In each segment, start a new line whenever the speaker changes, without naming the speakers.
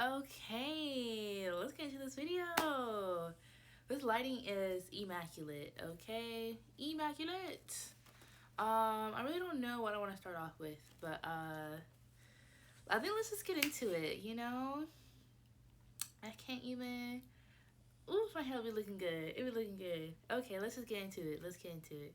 Okay, let's get into this video. This lighting is immaculate, okay? Immaculate. I really don't know what I want to start off with, but I think let's just get into it. I can't even. Ooh, my hair will be looking good. It be looking good. Okay, let's just get into it. Let's get into it.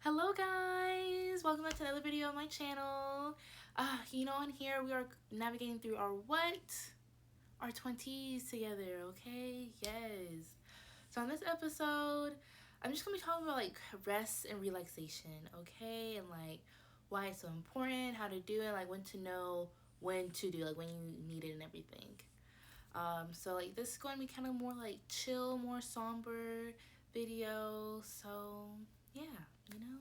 Hello guys! Welcome back to another video on my channel. On here we are navigating through our what? Our 20s together, okay? Yes. So on this episode, I'm just gonna be talking about like rest and relaxation, okay? And like why it's so important, how to do it, like when to know when to do, like when you need it and everything. So like this is going to be kind of more like chill, more somber video. So yeah, you know.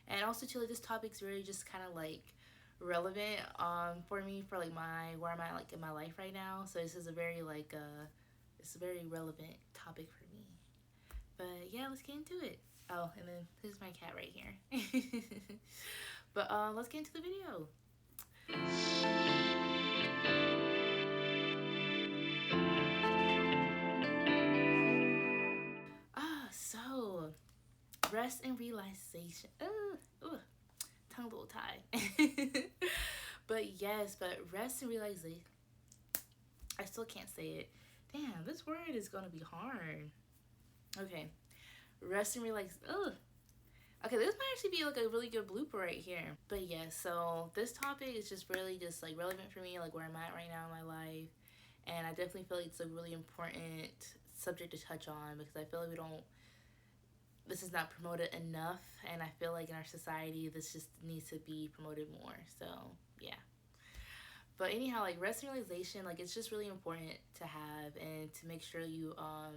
And also too, like this topic's really just kind of like relevant for me for like my where I'm at like in my life right now. So this is a very like it's a very relevant topic for me. But yeah, let's get into it. Oh, and then this is my cat right here. But let's get into the video. So rest and relaxation. Tongue a little tied. But yes, but rest and relaxation. I still can't say it. Damn, this word is gonna be hard. Okay, rest and relax. Ugh. Okay, this might actually be like a really good blooper right here. But yeah, so this topic is just really just like relevant for me, like where I'm at right now in my life, and I definitely feel like it's a really important subject to touch on because I feel like we don't. This is not promoted enough, and I feel like in our society this just needs to be promoted more. So yeah. But anyhow, like rest and relaxation, like it's just really important to have and to make sure you are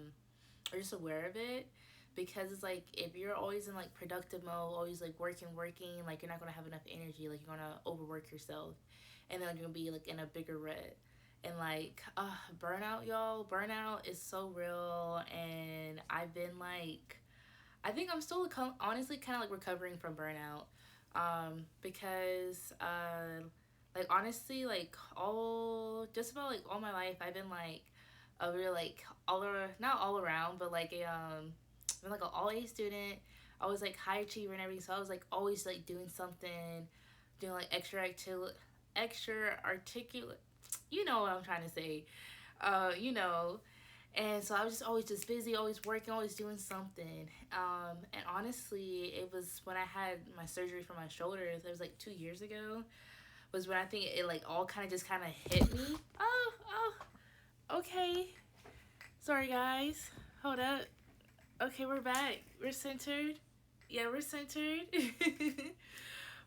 just aware of it because it's like if you're always in like productive mode, always like working, like you're not gonna have enough energy, like you're gonna overwork yourself, and then like, you're gonna be like in a bigger rut. And like burnout, y'all, burnout is so real, and I've been like, I think I'm still honestly kind of like recovering from burnout, because like honestly like all just about like all my life I've been like a real like not all around but like I'm like an all A student. I was like high achiever and everything, so I was like always like doing something, doing like extra articulate. You know what I'm trying to say. You know, and so I was just always just busy, always working, always doing something. And honestly, it was when I had my surgery for my shoulders. It was like 2 years ago. Was when I think it like all kind of hit me. Okay. Sorry guys. Hold up. Okay, we're back. We're centered. Yeah, we're centered.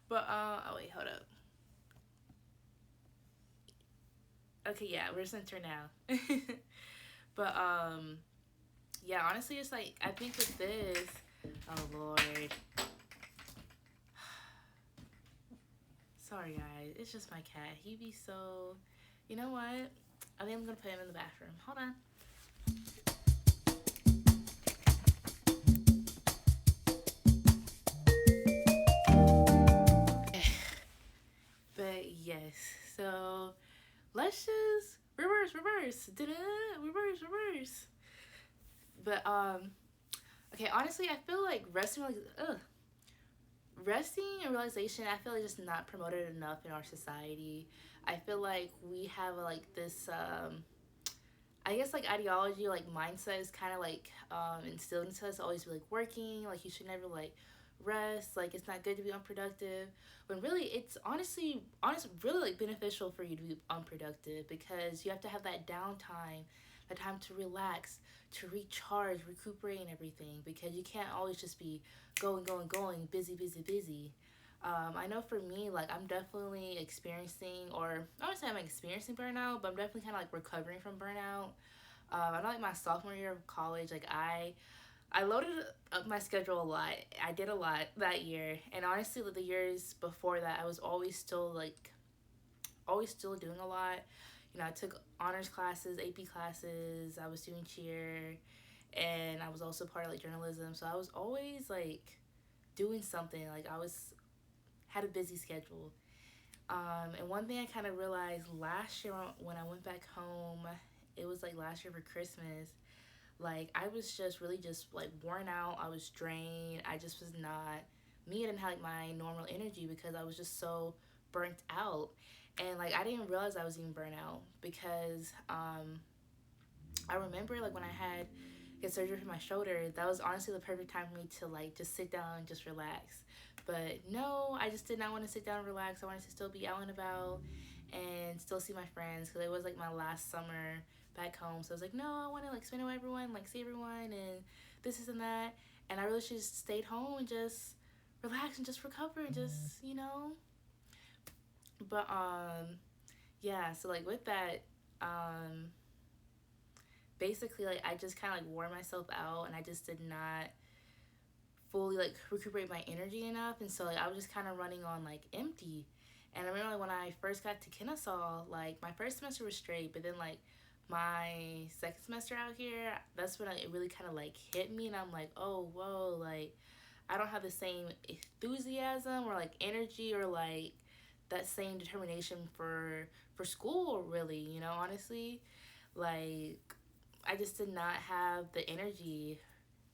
But oh wait, hold up. Okay, yeah, we're centered now. But yeah, honestly, it's like I think with this. Oh Lord. Sorry guys, it's just my cat. He be so. You know what? I think I'm gonna put him in the bathroom. Hold on. But yes, so let's just reverse, reverse. But okay, honestly, I feel like resting and realization. I feel like just not promoted enough in our society. I feel like we have like this I guess like ideology, like mindset is kind of like instilled into us to always be like working, like you should never like rest, like it's not good to be unproductive. When really it's really like beneficial for you to be unproductive because you have to have that downtime, that time to relax, to recharge, recuperate, and everything. Because you can't always just be going, busy. I know for me, like I'm definitely experiencing, or I would say I'm experiencing burnout, but I'm definitely kind of like recovering from burnout. I know like my sophomore year of college, like I loaded up my schedule a lot. I did a lot that year, and honestly, the years before that, I was always still doing a lot. I took honors classes, AP classes. I was doing cheer, and I was also part of like journalism. So I was always like doing something. Like I was had a busy schedule. And one thing I kind of realized last year when I went back home, it was like last year for Christmas. Like I was just really just like worn out. I was drained. I just was not me. I didn't have like my normal energy because I was just so burnt out. And like I didn't realize I was even burnt out because I remember like when I had get surgery for my shoulder, that was honestly the perfect time for me to like just sit down and just relax. But no, I just did not want to sit down and relax. I wanted to still be out and about and still see my friends because it was like my last summer back home. So I was like, no, I want to like spend it with everyone, like see everyone and this is and that. And I really should just stayed home and just relax and just recover and just, But yeah, so like with that, um basically like I just kind of like wore myself out and I just did not fully like recuperate my energy enough, and so like I was just kind of running on like empty. And I remember like when I first got to Kennesaw, like my first semester was straight, but then like my second semester out here, that's when it really kind of like hit me, and I'm like, oh whoa, like I don't have the same enthusiasm or like energy or like that same determination for school really, honestly. Like I just did not have the energy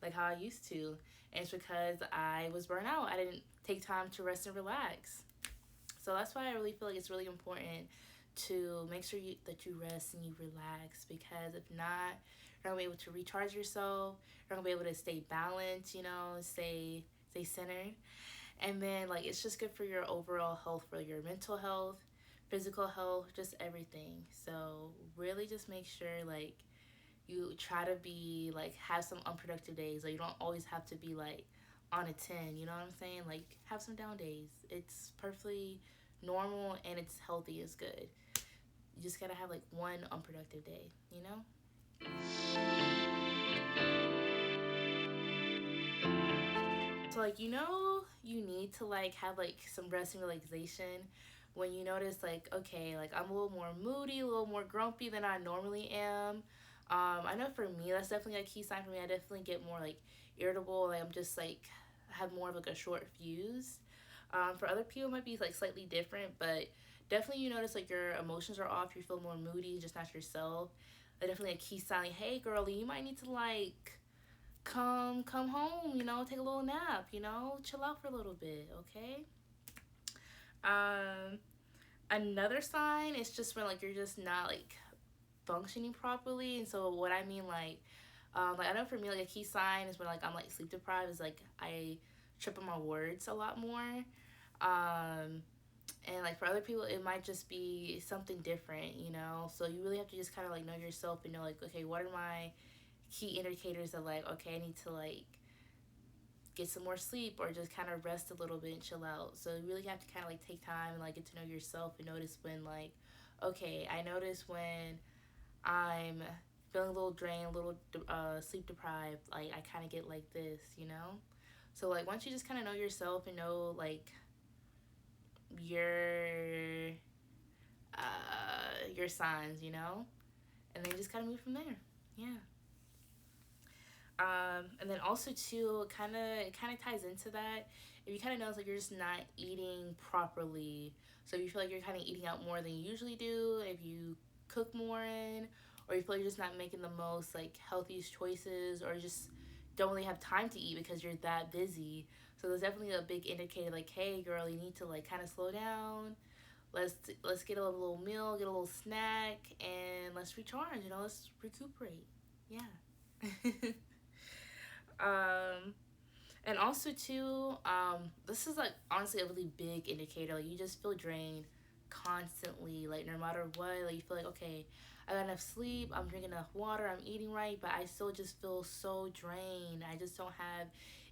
like how I used to. And it's because I was burnt out. I didn't take time to rest and relax. So that's why I really feel like it's really important to make sure that you rest and you relax, because if not, you're not gonna be able to recharge yourself. You're not gonna be able to stay balanced, stay centered. And then like it's just good for your overall health, for your mental health, physical health, just everything. So really just make sure like you try to be like have some unproductive days. Like you don't always have to be like on a 10, you know what I'm saying? Like have some down days. It's perfectly normal and it's healthy, it's good. You just gotta have like one unproductive day, you know? So like you need to like have like some rest and relaxation when you notice like, okay, like I'm a little more moody, a little more grumpy than I normally am. I know for me that's definitely a key sign for me. I definitely get more like irritable, like I'm just like have more of like a short fuse. For other people it might be like slightly different, but definitely you notice like your emotions are off, you feel more moody, just not yourself. Definitely a key sign like, hey girlie, you might need to like come home, take a little nap, chill out for a little bit, okay? Um, Another sign is just when like you're just not like functioning properly. And so what I mean like I know for me like a key sign is when like I'm like sleep deprived, is like I trip on my words a lot more. Um, and like for other people it might just be something different. So you really have to just kind of like know yourself and know like, okay, what are my key indicators of like, okay, I need to like get some more sleep or just kind of rest a little bit and chill out. So you really have to kind of like take time and like get to know yourself and notice when like, okay, I notice when I'm feeling a little drained, a little sleep deprived, like I kind of get like this. So like once you just kind of know yourself and know like your your signs, and then you just kind of move from there. Yeah. And then also too, kind of ties into that. If you kind of notice like you're just not eating properly, so if you feel like you're kind of eating out more than you usually do, if you cook more in, or you feel like you're just not making the most like healthiest choices, or just don't really have time to eat because you're that busy. So there's definitely a big indicator like, hey girl, you need to like kind of slow down. Let's get a little meal, get a little snack, and let's recharge. Let's recuperate. Yeah. um, and also too, this is like honestly a really big indicator. Like you just feel drained constantly. Like no matter what, like you feel like, okay, I got enough sleep, I'm drinking enough water, I'm eating right, but I still just feel so drained. I just don't have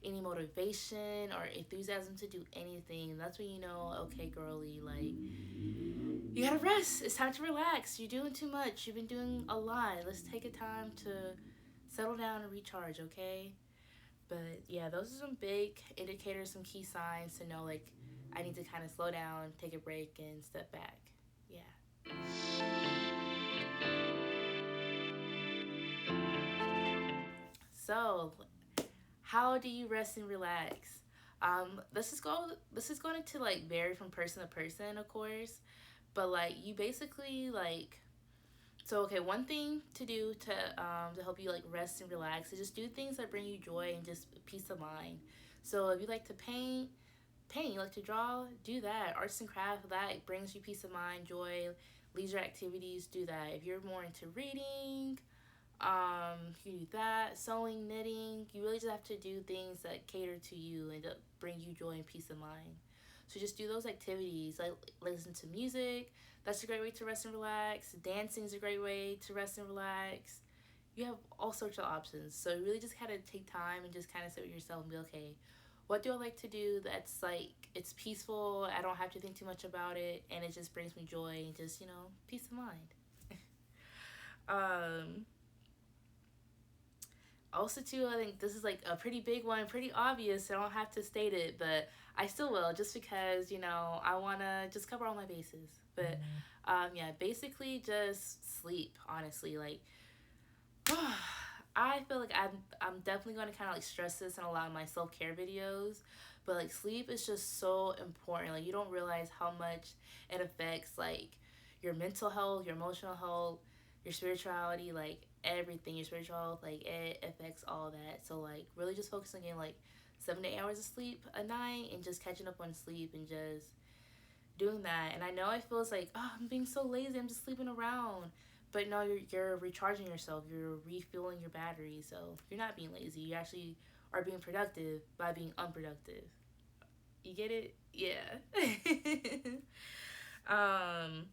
any motivation or enthusiasm to do anything. That's when you know, okay, girly, like you gotta rest. It's time to relax. You're doing too much. You've been doing a lot. Let's take a time to settle down and recharge, okay? But yeah, those are some big indicators, some key signs to know like I need to kind of slow down, take a break, and step back. Yeah. So, how do you rest and relax? This is going to like vary from person to person, of course, but like you basically like so okay, one thing to do to help you like rest and relax is just do things that bring you joy and just peace of mind. So if you like to paint, you like to draw, do that. Arts and craft, that brings you peace of mind, joy, leisure activities, do that. If you're more into reading, you do that. Sewing, knitting, you really just have to do things that cater to you and that bring you joy and peace of mind. So just do those activities. Like listen to music. That's a great way to rest and relax. Dancing is a great way to rest and relax. You have all sorts of options. So you really just kind of take time and just kind of sit with yourself and be okay. What do I like to do that's like it's peaceful? I don't have to think too much about it, and it just brings me joy and just peace of mind. um, Also, too, I think this is like a pretty big one, pretty obvious. So I don't have to state it, but I still will, just because I wanna just cover all my bases. But yeah, basically just sleep. Honestly, like I feel like I'm definitely gonna kind of like stress this in a lot of my self care videos, but like sleep is just so important. Like you don't realize how much it affects like your mental health, your emotional health, your spirituality, like everything. Your spiritual health, like it affects all that. So like really just focusing on getting like 7 to 8 hours of sleep a night and just catching up on sleep and just doing that. And I know it feels like, oh, I'm being so lazy, I'm just sleeping around. But no, you're recharging yourself, you're refueling your battery. So you're not being lazy. You actually are being productive by being unproductive. You get it? Yeah. um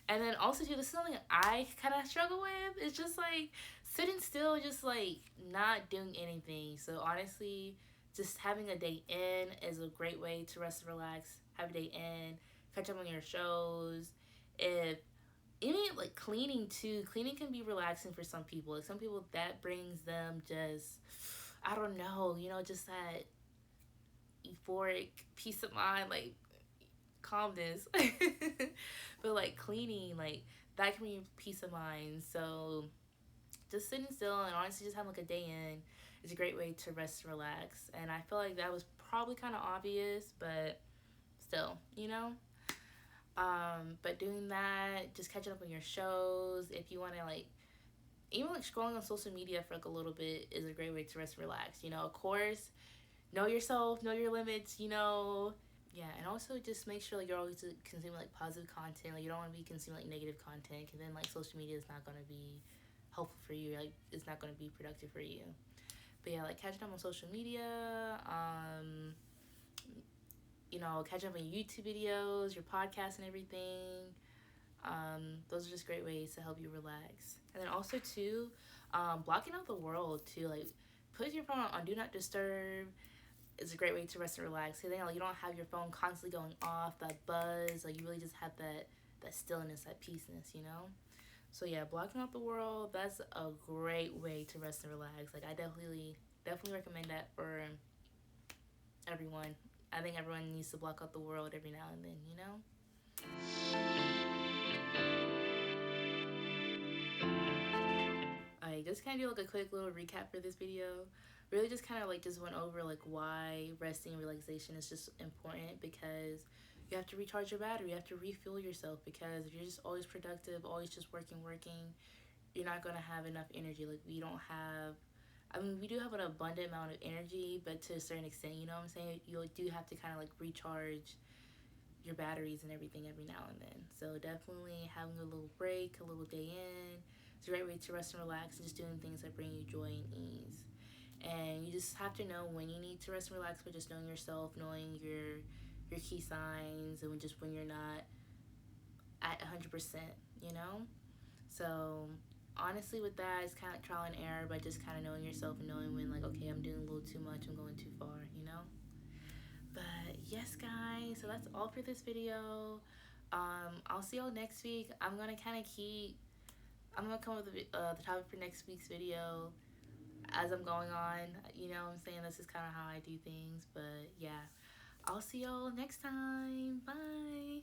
and then also too, this is something I kind of struggle with. It's just like sitting still, just like not doing anything. So honestly, just having a day in is a great way to rest and relax. Have a day in, catch up on your shows. If even like cleaning too, cleaning can be relaxing for some people. Like some people that brings them just I don't know, just that euphoric peace of mind, like calmness. But like cleaning, like that can be peace of mind. So just sitting still and honestly just having like a day in is a great way to rest and relax. And I feel like that was probably kind of obvious, but still, but doing that, just catching up on your shows. If you want to like, even like scrolling on social media for like a little bit is a great way to rest and relax. Of course, know yourself, know your limits. Yeah, and also just make sure like you're always consuming like positive content. Like you don't want to be consuming like negative content, because then like social media is not gonna be helpful for you. Like it's not gonna be productive for you. But yeah, like catching up on social media. Catching up on YouTube videos, your podcasts, and everything. Those are just great ways to help you relax. And then also too, blocking out the world too. Like put your phone on do not disturb. Is a great way to rest and relax. So then like you don't have your phone constantly going off, that buzz. Like you really just have that stillness, that peaceness. So yeah, blocking out the world, that's a great way to rest and relax. Like I definitely recommend that for everyone. I think everyone needs to block out the world every now and then. I just kind of do like a quick little recap for this video. Really just kind of like just went over like why resting and relaxation is just important, because you have to recharge your battery, you have to refuel yourself, because if you're just always productive, always just working, you're not going to have enough energy. Like we don't have, I mean, we do have an abundant amount of energy, but to a certain extent, you know what I'm saying? You do have to kind of like recharge your batteries and everything every now and then. So definitely having a little break, a little day in, it's a great way to rest and relax, and just doing things that bring you joy and ease. And you just have to know when you need to rest and relax, but just knowing yourself, knowing your key signs, and just when you're not at 100%, you know? So honestly with that, it's kind of like trial and error, but just kind of knowing yourself and knowing when like, okay, I'm doing a little too much, I'm going too far. But yes, guys, so that's all for this video. I'll see y'all next week. I'm gonna come up with the topic for next week's video as I'm going on. You know what I'm saying? This is kind of how I do things. But yeah, I'll see y'all next time. Bye.